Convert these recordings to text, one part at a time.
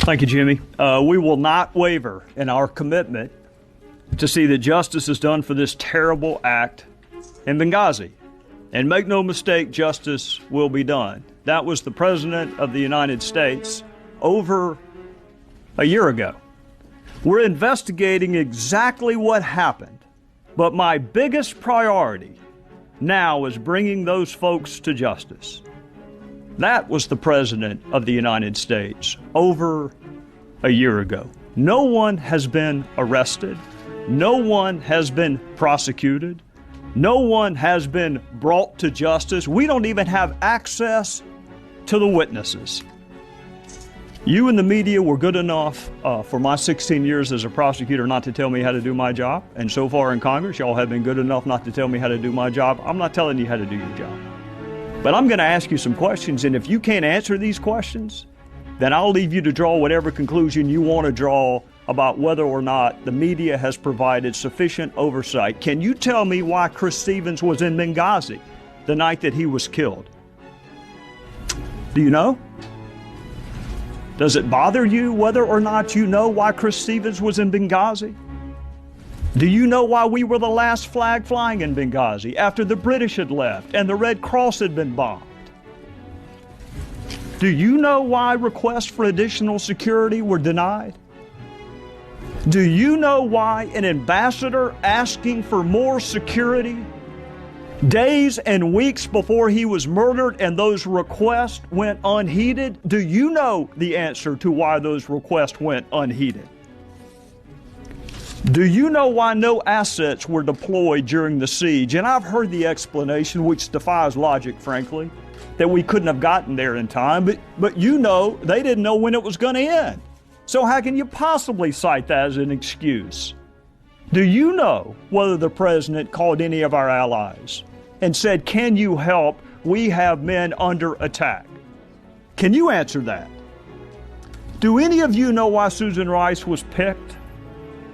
Thank you, Jimmy. We will not waver in our commitment to see that justice is done for this terrible act in Benghazi. And make no mistake, justice will be done. That was the President of the United States over a year ago. We're investigating exactly what happened, but my biggest priority now is bringing those folks to justice. That was the President of the United States over a year ago. No one has been arrested. No one has been prosecuted. No one has been brought to justice. We don't even have access to the witnesses. You and the media were good enough for my 16 years as a prosecutor not to tell me how to do my job. And so far in Congress, y'all have been good enough not to tell me how to do my job. I'm not telling you how to do your job. But I'm going to ask you some questions, and if you can't answer these questions, then I'll leave you to draw whatever conclusion you want to draw about whether or not the media has provided sufficient oversight. Can you tell me why Chris Stevens was in Benghazi the night that he was killed? Do you know? Does it bother you whether or not you know why Chris Stevens was in Benghazi? Do you know why we were the last flag flying in Benghazi after the British had left and the Red Cross had been bombed? Do you know why requests for additional security were denied? Do you know why an ambassador asking for more security days and weeks before he was murdered and those requests went unheeded? Do you know the answer to why those requests went unheeded? Do you know why no assets were deployed during the siege? And I've heard the explanation, which defies logic, frankly, that we couldn't have gotten there in time, but you know they didn't know when it was going to end. So how can you possibly cite that as an excuse? Do you know whether the president called any of our allies and said, "Can you help? We have men under attack"? Can you answer that? Do any of you know why Susan Rice was picked?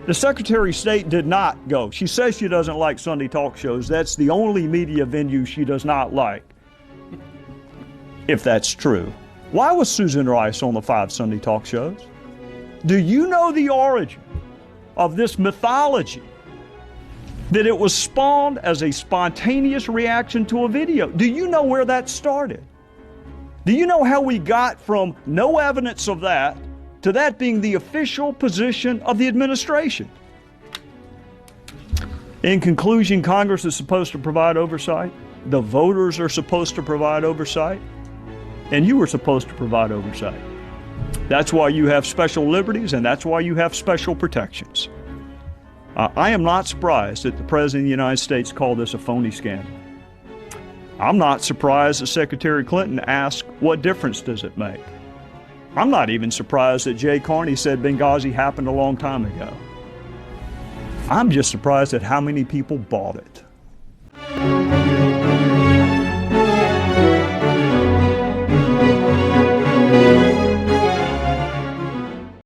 The Secretary of State did not go. She says she doesn't like Sunday talk shows. That's the only media venue she does not like, if that's true. Why was Susan Rice on the 5 Sunday talk shows? Do you know the origin of this mythology that it was spawned as a spontaneous reaction to a video? Do you know where that started? Do you know how we got from no evidence of that to that being the official position of the administration? In conclusion, Congress is supposed to provide oversight. The voters are supposed to provide oversight. And you were supposed to provide oversight. That's why you have special liberties, and that's why you have special protections. I am not surprised that the President of the United States called this a phony scandal. I'm not surprised that Secretary Clinton asked, what difference does it make? I'm not even surprised that Jay Carney said Benghazi happened a long time ago. I'm just surprised at how many people bought it.